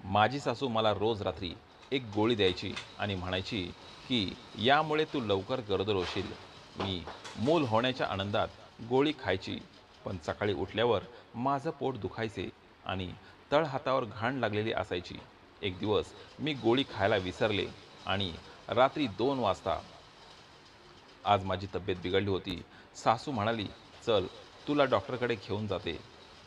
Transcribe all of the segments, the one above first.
माझी सासू मला रोज रात्री एक गोळी द्यायची आणि म्हणायची की यामुळे तू लवकर गरोदर होशील. मी मूल होण्याच्या आनंदात गोळी खायची, पण सकाळी उठल्यावर माझं पोट दुखायचे आणि तळहातावर घाण लागलेली असायची. एक दिवस मी गोळी खायला विसरले आणि रात्री 2 वाजता आज माझी तब्येत बिघडली होती. सासू म्हणाली, चल तुला डॉक्टरकडे घेऊन जाते.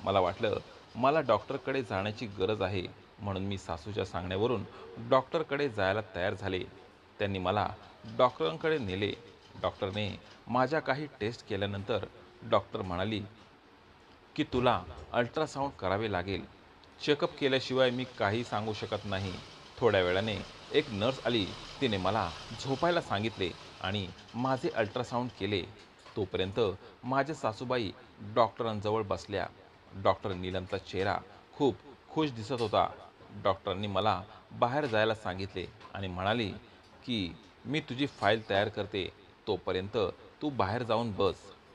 मला वाटलं मला डॉक्टरकडे जाण्याची गरज आहे, म्हणून मी सासूच्या सांगण्यावरून डॉक्टरकडे जायला तयार झाले. त्यांनी मला डॉक्टरांकडे नेले. डॉक्टरने माझ्या काही टेस्ट केल्यानंतर डॉक्टर म्हणाली की तुला अल्ट्रासाऊंड करावे लागेल. चेकअप केल्याशिवाय मी काही सांगू शकत नाही. थोड्या वेळाने एक नर्स आली. तिने मला झोपायला सांगितले आणि माझे अल्ट्रासाऊंड केले. तोपर्यंत माझ्या सासूबाई डॉक्टरांजवळ बसल्या. डॉक्टर नीलमचा चेहरा खूप खुश दिसत होता. डॉक्टरांनी मला बाहेर जायला सांगितले आणि म्हणाली की मी तुझी फाईल तयार करते, तोपर्यंत तू बाहेर जाऊन बस.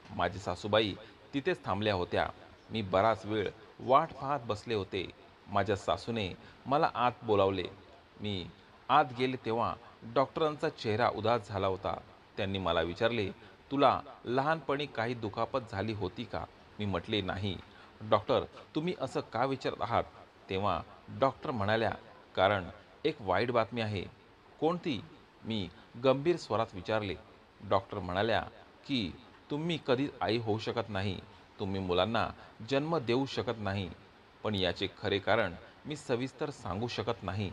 माझी सासूबाई तिथेच थांबल्या होत्या. मी बराच वेळ वाट पाहत बसले होते. माझ्या सासूने मला आत बोलावले. मी आत गेले तेव्हा डॉक्टरांचा चेहरा उदास झाला होता. त्यांनी मला विचारले, तुला लहानपणी काही दुखापत झाली होती का? मी म्हटले, नाही. डॉक्टर, तुम्ही असं का विचारत आहात? तेव्हा डॉक्टर म्हणाल्या, कारण एक वाईट बातमी आहे. कोणती? मी गंभीर स्वरात विचारले. डॉक्टर म्हणाल्या की तुम्ही कधीच आई होऊ शकत नाही. तुम्ही मुलांना जन्म देऊ शकत नाही. पण याचे खरे कारण मी सविस्तर सांगू शकत नाही.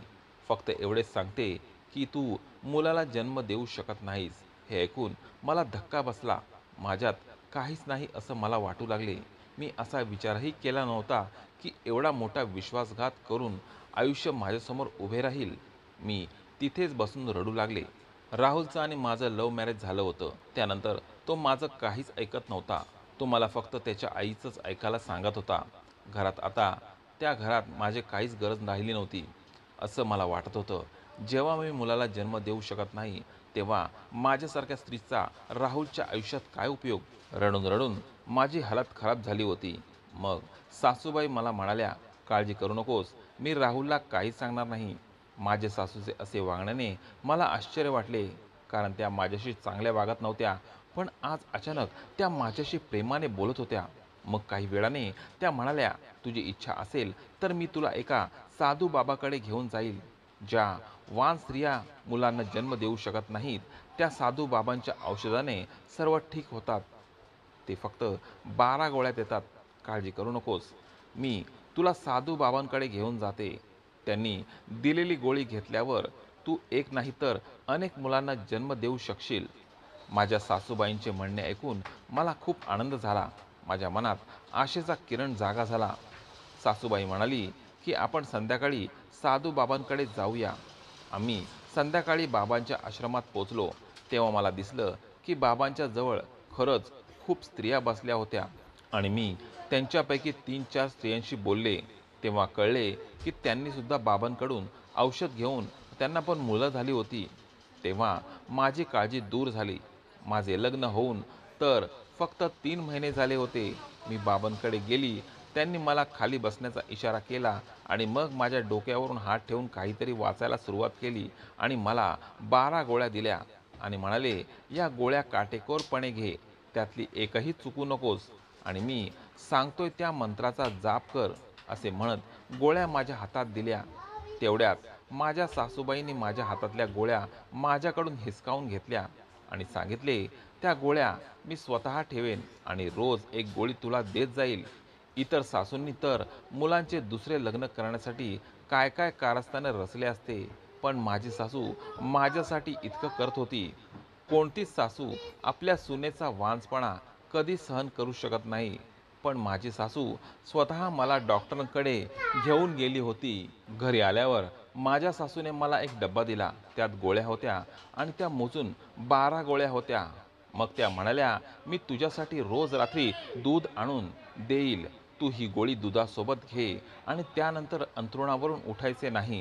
फक्त एवढेच सांगते की तू मुलाला जन्म देऊ शकत नाहीस. हे ऐकून मला धक्का बसला. माझ्यात काहीच नाही असं मला वाटू लागले. मी असा विचारही केला नव्हता की एवढा मोठा विश्वासघात करून आयुष्य माझ्यासमोर उभे राहील. मी तिथेच बसून रडू लागले. राहुलचं आणि माझं लव्ह मॅरेज झालं होतं. त्यानंतर तो माझं काहीच ऐकत नव्हता. तो मला फक्त त्याच्या आईचंच ऐकायला सांगत होता. घरात आता त्या घरात माझी काहीच गरज राहिली नव्हती असं मला वाटत होतं. जेव्हा मी मुलाला जन्म देऊ शकत नाही, तेव्हा माझ्यासारख्या स्त्रीचा राहुलच्या आयुष्यात काय उपयोग? रडून रडून माझी हालत खराब झाली होती. मग सासूबाई मला म्हणाल्या, काळजी करू नकोस, मी राहुलला काहीच सांगणार नाही. माझे सासूचे असे वागण्याने मला आश्चर्य वाटले, कारण त्या माझ्याशी चांगल्या वागत नव्हत्या. पण आज अचानक त्या माझ्याशी प्रेमाने बोलत होत्या. मग काही वेळाने त्या म्हणाल्या, तुझी इच्छा असेल तर मी तुला एका साधू बाबाकडे घेऊन जाईल. ज्या वान स्त्रिया मुलांना जन्म देऊ शकत नाहीत, त्या साधू बाबांच्या औषधाने सर्व ठीक होतात. ते फक्त 12 गोळ्या देतात. काळजी करू नकोस. मी तुला साधू बाबांकडे घेऊन जाते. त्यांनी दिलेली गोळी घेतल्यावर तू एक नाही तर अनेक मुलांना जन्म देऊ शकशील. माझ्या सासूबाईंचे म्हणणे ऐकून मला खूप आनंद झाला. माझ्या मनात आशेचा किरण जागा झाला. सासूबाई म्हणाली की आपण संध्याकाळी साधू बाबांकडे जाऊया. आम्ही संध्याकाळी बाबांच्या आश्रमात पोचलो. तेव्हा मला दिसलं की बाबांच्या जवळ खरंच खूप स्त्रिया बसल्या होत्या आणि मी त्यांच्यापैकी 3-4 स्त्रियांशी बोलले. तेव्हा कळले की त्यांनी सुद्धा बाबांकडून औषध घेऊन त्यांना पण मुलं झाली होती. तेव्हा माझी काळजी दूर झाली. माझे लग्न होऊन तर फक्त 3 महिने झाले होते. मी बाबांकडे गेली. त्यांनी मला खाली बसण्याचा इशारा केला आणि मग माझ्या डोक्यावरून हात ठेवून काहीतरी वाचायला सुरुवात केली आणि मला 12 गोळ्या दिल्या आणि म्हणाले, या गोळ्या काटेकोरपणे घे, त्यातली एकही चुकू नकोस आणि मी सांगतोय त्या मंत्राचा जाप कर, असे म्हणत गोळ्या माझ्या हातात दिल्या. तेवढ्यात माझ्या सासूबाईंनी माझ्या हातातल्या गोळ्या माझ्याकडून हिसकावून घेतल्या आणि सांगितले, त्या गोळ्या मी स्वतः ठेवेन आणि रोज एक गोळी तुला देत जाईल. इतर सासूंनी तर मुलांचे दुसरे लग्न करण्यासाठी काय काय कारस्थाने रचले असते, पण माझी सासू माझ्यासाठी इतकं करत होती. कोणतीच सासू आपल्या सुनेचा वांजपणा कधी सहन करू शकत नाही. पण माझी सासू स्वतः मला डॉक्टरांकडे घेऊन गेली होती. घरी आल्यावर माझ्या सासूने मला एक डब्बा दिला. त्यात गोळ्या होत्या आणि त्या मोजून 12 गोळ्या होत्या. मग त्या म्हणाल्या, मी तुझ्यासाठी रोज रात्री दूध आणून देईल. तू ही गोळी दुधासोबत घे आणि त्यानंतर अंथरुणावरून उठायचे नाही.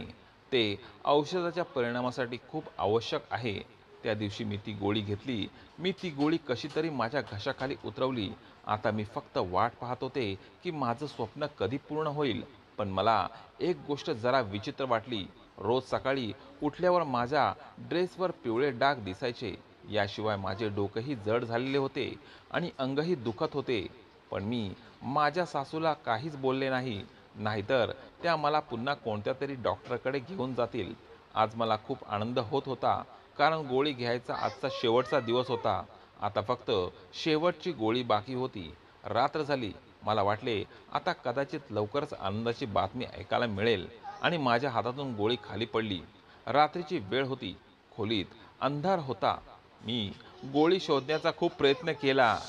ते औषधाच्या परिणामासाठी खूप आवश्यक आहे. त्या दिवशी मी ती गोळी घेतली. मी ती गोळी कशी तरी माझ्या घशाखाली उतरवली. आता मी फक्त वाट पाहत होते की माझं स्वप्न कधी पूर्ण होईल. पण मला एक गोष्ट जरा विचित्र वाटली. रोज सकाळी उठल्यावर माझ्या ड्रेसवर पिवळे डाग दिसायचे. याशिवाय माझे डोकंही जड झालेले होते आणि अंगही दुखत होते. पण मी माझ्या सासूला काहीच बोलले नाही. नाहीतर त्या मला पुन्हा कोणत्या तरी डॉक्टरकडे घेऊन जातील. आज मला खूप आनंद होत होता, कारण गोळी घ्यायचा आजचा शेवटचा दिवस होता. आता फक्त शेवटची गोळी बाकी होती. रात्र झाली. मला वाटले आता कदाचित लवकरच आनंदाची बातमी ऐकायला मिळेल आणि माझ्या हातातून गोळी खाली पडली. रात्रीची वेळ होती. खोलीत अंधार होता. मी गोळी शोधण्याचा खूप प्रयत्न केला,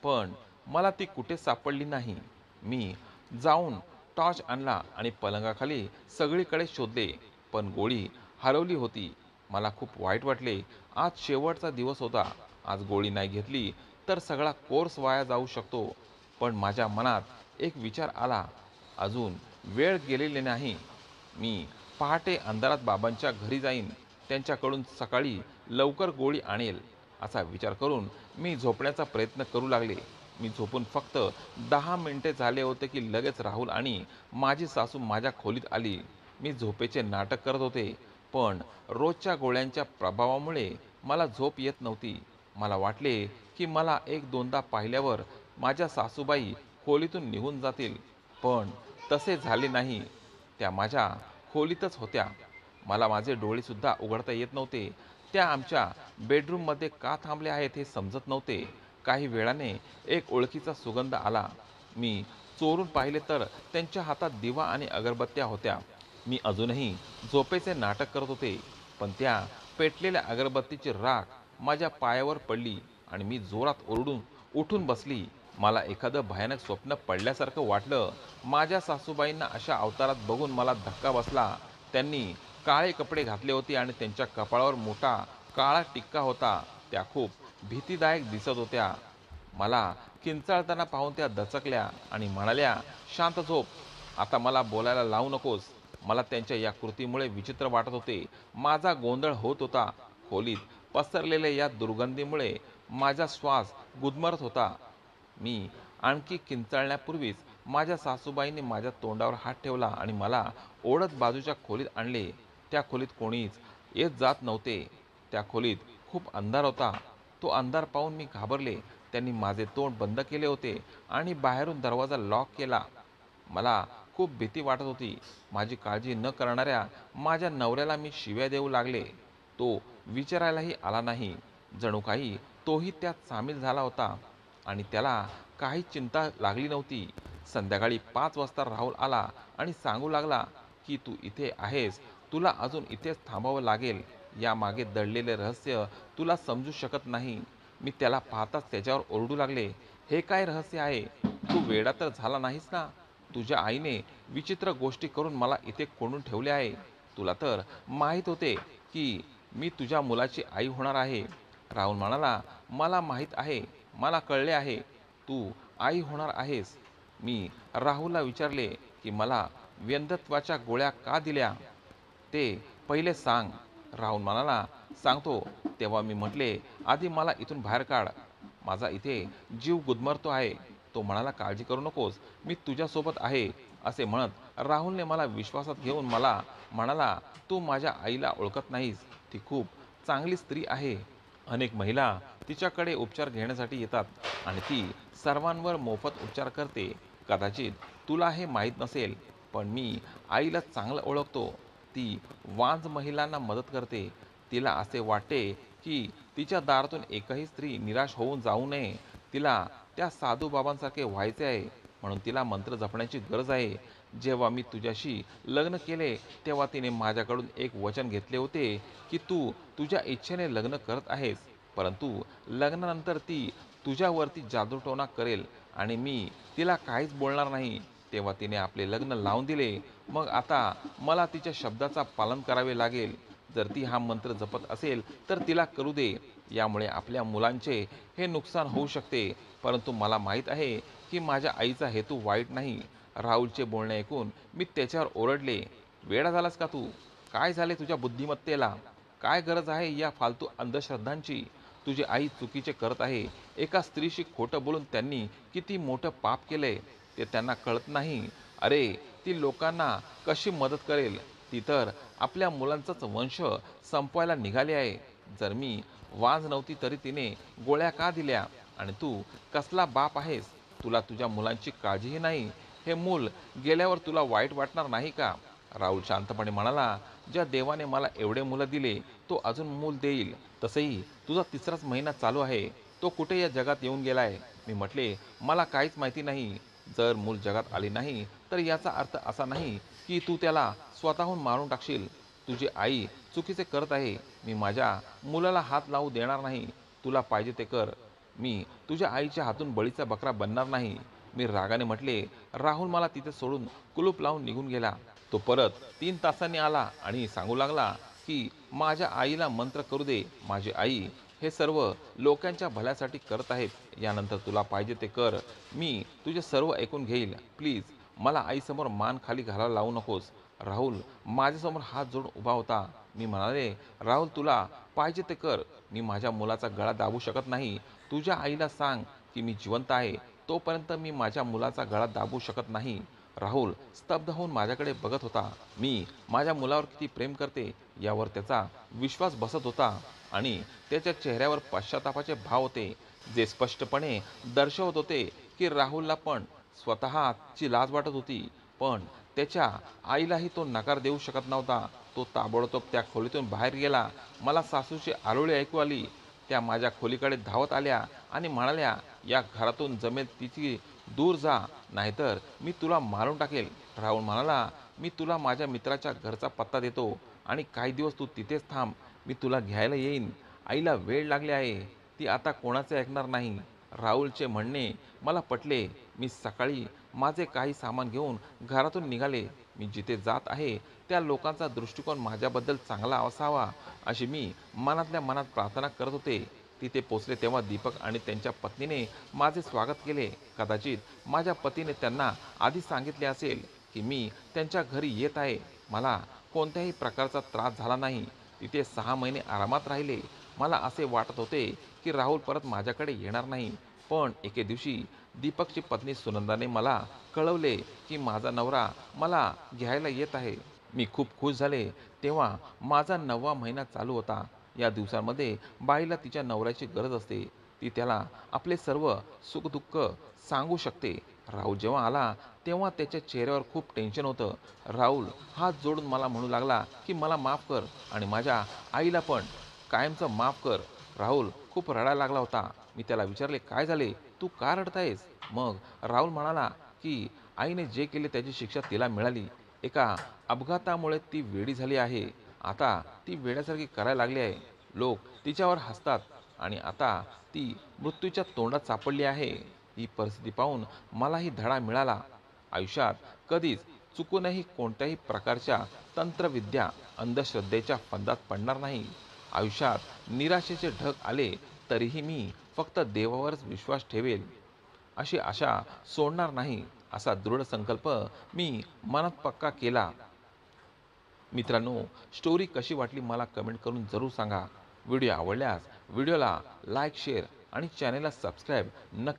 पण मला ती कुठे सापडली नाही. मी जाऊन टॉर्च आणला आणि पलंगाखाली सगळीकडे शोधले, पण गोळी हरवली होती. मला खूप वाईट वाटले. आज शेवटचा दिवस होता. आज गोळी नाही घेतली तर सगळा कोर्स वाया जाऊ शकतो. पण माझ्या मनात एक विचार आला, अजून वेळ गेलेली नाही. मी पहाटे अंधारात बाबांच्या घरी जाईन. त्यांच्याकडून सकाळी लवकर गोळी आणेल. असा विचार करून मी झोपण्याचा प्रयत्न करू लागले. मी झोपून फक्त 10 मिनिटे झाले होते की लगेच राहुल आणि माझी सासू माझ्या खोलीत आली. मी झोपेचे नाटक करत होते, पण रोजच्या गोळ्यांच्या प्रभावामुळे मला झोप येत नव्हती. मला वाटले की मला एक दोनदा पाहिल्यावर माझ्या सासूबाई खोलीतून निघून जातील, पण तसे झाले नाही. त्या माझ्या खोलीतच होत्या. मला माझे डोळेसुद्धा उघडता येत नव्हते. त्या आमच्या बेडरूममध्ये का थांबल्या आहेत हे समजत नव्हते. काही वेळाने एक ओळखीचा सुगंध आला. मी चोरून पाहिले तर त्यांच्या हातात दिवा आणि अगरबत्त्या होत्या. मी अजूनही झोपेचे नाटक करत होते, पण त्या पेटलेल्या अगरबत्तीची राख माझ्या पायावर पडली आणि मी जोरात ओरडून उठून बसली. मला एखादं भयानक स्वप्न पडल्यासारखं वाटलं. माझ्या सासूबाईंना अशा अवतारात बघून मला धक्का बसला. त्यांनी काळे कपडे घातले होते आणि त्यांच्या कपाळावर मोठा काळा टिक्का होता. त्या खूप भीतीदायक दिसत होत्या. मला किंचाळताना पाहून त्या दचकल्या आणि म्हणाल्या, "शांत झोप, आता मला बोलायला लावू नकोस." मला त्यांच्या या कृतीमुळे विचित्र वाटत होते. माझा गोंधळ होत होता. खोलीत पसरलेल्या या दुर्गंधीमुळे माझा श्वास गुदमरत होता. मी आणखी किंचाळण्यापूर्वीच माझ्या सासूबाईंनी माझ्या तोंडावर हात ठेवला आणि मला ओढत बाजूच्या खोलीत आणले. त्या खोलीत कोणीच येत जात नव्हते. त्या खोलीत खूप अंधार होता. तो अंधार पाहून मी घाबरले. त्यांनी माझे तोंड बंद केले होते आणि बाहेरून दरवाजा लॉक केला. मला खूप भीती वाटत होती. माझी काळजी न करणाऱ्या माझ्या नवऱ्याला मी शिव्या देऊ लागले. तो विचारायलाही आला नाही. जणू काही तोही त्यात सामील झाला होता आणि त्याला काही चिंता लागली नव्हती. संध्याकाळी 5 वाजता राहुल आला आणि सांगू लागला की तू इथे आहेस, तुला अजून इथेच थांबावं लागेल. यामागे दडलेले रहस्य तुला समजू शकत नाही. मी त्याला पाहताच त्याच्यावर ओरडू लागले, हे काय रहस्य आहे? तू वेडा तर झाला नाहीस ना? तुझ्या आईने विचित्र गोष्टी करून मला इथे कोंडून ठेवले आहे. तुला तर माहीत होते की मी तुझ्या मुलाची आई होणार आहे. राहुल म्हणाला, मला माहीत आहे, मला कळले आहे, तू आई होणार आहेस. मी राहुलला विचारले की मला व्यंधत्वाच्या गोळ्या का दिल्या ते पहिले सांग. राहुल म्हणाला, सांगतो. तेव्हा मी म्हटले, आधी मला इथून बाहेर काढ, माझा इथे जीव गुदमरतो आहे. तो म्हणाला, काळजी करू नकोस, मी तुझ्यासोबत आहे. असे म्हणत राहुलने मला विश्वासात घेऊन मला म्हणाला, तू माझ्या आईला ओळखत नाहीस, ती खूप चांगली स्त्री आहे. अनेक महिला तिच्याकडे उपचार घेण्यासाठी येतात आणि ती सर्वांवर मोफत उपचार करते. कदाचित तुला हे माहीत नसेल, पण मी आईला चांगलं ओळखतो. ती वांझ महिलांना मदत करते. तिला असे वाटते की तिच्या दारातून एकही स्त्री निराश होऊन जाऊ नये. तिला त्या साधू बाबांसारखे व्हायचे आहे, म्हणून तिला मंत्र जपण्याची गरज आहे. जेव्हा मी तुझ्याशी लग्न केले तेव्हा तिने माझ्याकडून एक वचन घेतले होते की तू तुझ्या इच्छेने लग्न करत आहेस, परंतु लग्नानंतर ती तुझ्यावरती जादूटोणा करेल आणि मी तिला काहीच बोलणार नाही. तेव्हा तिने आपले लग्न लावून दिले. मग आता मला तिच्या शब्दाचा पालन करावे लागेल. जर ती हा मंत्र जपत असेल तर तिला करू दे. यामुळे आपल्या मुलांचे हे नुकसान होऊ शकते, परंतु मला माहीत आहे की माझ्या आईचा हेतू वाईट नाही. राहुलचे बोलणे ऐकून मी त्याच्यावर ओरडले, वेडा झालास का तू? काय झाले तुझ्या बुद्धिमत्तेला? काय गरज आहे या फालतू अंधश्रद्धांची? तुझी आई चुकीचे करत आहे. एका स्त्रीशी खोटं बोलून त्यांनी किती मोठं पाप केलंय ते त्यांना कळत नाही. अरे, ती लोकांना कशी मदत करेल? ती तर आपल्या मुलांचाच वंश संपवायला निघाली आहे. जर मी वांज नव्हती तरी तिने गोळ्या का दिल्या? आणि तू कसला बाप आहेस? तुला तुझ्या मुलांची काळजीही नाही. हे मूल गेल्यावर तुला वाईट वाटणार नाही का? राहुल शांतपणे म्हणाला, ज्या देवाने मला एवढे मुलं दिले, तो अजून मूल देईल. तसंही तुझा तिसराच महिना चालू आहे. तो कुठे या जगात येऊन गेलाय? मी म्हटले, मला काहीच माहिती नाही. जर मूल जगात आले नाही तर याचा अर्थ असा नाही की तू त्याला स्वतःहून मारून टाकशील. तुझी आई चुकीचे करत आहे. मी माझ्या मुलाला हात लावू देणार नाही. तुला पाहिजे ते कर. मी तुझ्या आईच्या हातून बळीचा बकरा बनणार नाही. मी रागाने म्हटले. राहुल मला तिथे सोडून कुलूप लावून निघून गेला. तो परत 3 तासांनी आला आणि सांगू लागला की माझ्या आईला मंत्र करू दे. माझी आई हे सर्व लोकांच्या भल्यासाठी करत आहेत. यानंतर तुला पाहिजे ते कर. मी तुझे सर्व ऐकून घेईल. प्लीज मला आईसमोर मान खाली घालायला लावू नकोस. राहुल माझ्यासमोर हात जोडून उभा होता. मी म्हणाले, राहुल तुला पाहिजे ते कर. मी माझ्या मुलाचा गळा दाबू शकत नाही. तुझ्या आईला सांग की मी जिवंत आहे. तोपर्यंत मी माझ्या मुलाचा गळा दाबू शकत नाही. राहुल स्तब्ध होऊन माझ्याकडे बघत होता. मी माझ्या मुलावर किती प्रेम करते यावर त्याचा विश्वास बसत होता आणि त्याच्या चेहऱ्यावर पश्चातापाचे भाव होते, जे स्पष्टपणे दर्शवत होते की राहुलला पण स्वतःची लाज वाटत होती. पण त्याच्या आईलाही तो नकार देऊ शकत नव्हता. तो ताबडतोब त्या खोलीतून बाहेर गेला. मला सासूची आरोळी ऐकू आली. त्या माझ्या खोलीकडे धावत आल्या आणि म्हणाल्या, या घरातून जमेल तिची दूर जा, नाहीतर मी तुला मारून टाकेल. राहुल म्हणाला, मी तुला माझ्या मित्राच्या घरचा पत्ता देतो आणि काही दिवस तू तिथेच थांब. मी तुला घ्यायला येईन. आईला वेळ लागली आहे. ती आता कोणाचे ऐकणार नाही. राहुलचे म्हणणे मला पटले. मी सकाळी माझे काही सामान घेऊन घरातून निघाले. मी जिथे जात आहे त्या लोकांचा दृष्टिकोन माझ्याबद्दल चांगला असावा अशी मी मनातल्या मनात प्रार्थना करत होते. तिथे पोचले तेव्हा दीपक आणि त्यांच्या पत्नीने माझे स्वागत केले. कदाचित माझ्या पतीने त्यांना आधी सांगितले असेल की मी त्यांच्या घरी येत आहे. मला कोणत्याही प्रकारचा त्रास झाला नाही. तिथे 6 महिने आरामात राहिले. मला असे वाटत होते की राहुल परत माझ्याकडे येणार नाही. पण एके दिवशी दीपकची पत्नी सुनंदाने मला कळवले की माझा नवरा मला घ्यायला येत आहे. मी खूप खुश झाले. तेव्हा माझा 9वा महिना चालू होता. या दिवसांमध्ये बाईला तिच्या नवऱ्याची गरज असते. ती त्याला आपले सर्व सुखदुःख सांगू शकते. राहुल जेव्हा आला तेव्हा त्याच्या चेहऱ्यावर खूप टेन्शन होतं. राहुल हात जोडून मला म्हणू लागला की मला माफ कर आणि माझ्या आईला पण कायमचं माफ कर. राहुल खूप रडायला लागला होता. मी त्याला विचारले, काय झाले? तू का रडतायस? मग राहुल म्हणाला की आईने जे केले त्याची शिक्षा तिला मिळाली. एका अपघातामुळे ती वेडी झाली आहे. आता ती वेड्यासारखी करायला लागली आहे. लोक तिच्यावर हसतात आणि आता ती मृत्यूच्या तोंडात सापडली आहे. ही परिस्थिती पाहून मलाही धडा मिळाला. आयुष्यात कधीच चुकूनही कोणत्याही प्रकारच्या तंत्रविद्या अंधश्रद्धेच्या फंदात पडणार नाही. आयुष्यात निराशेचे ढग आले तरीही मी फक्त देवावरच विश्वास ठेवेल. अशी आशा सोडणार नाही. असा दृढ संकल्प मी मनात पक्का केला. मित्रांनो, स्टोरी कशी वाटली मला कमेंट करून जरूर सांगा. व्हिडिओ आवडल्यास व्हिडिओला लाईक, शेअर आणि चॅनेलला सबस्क्राईब नक्की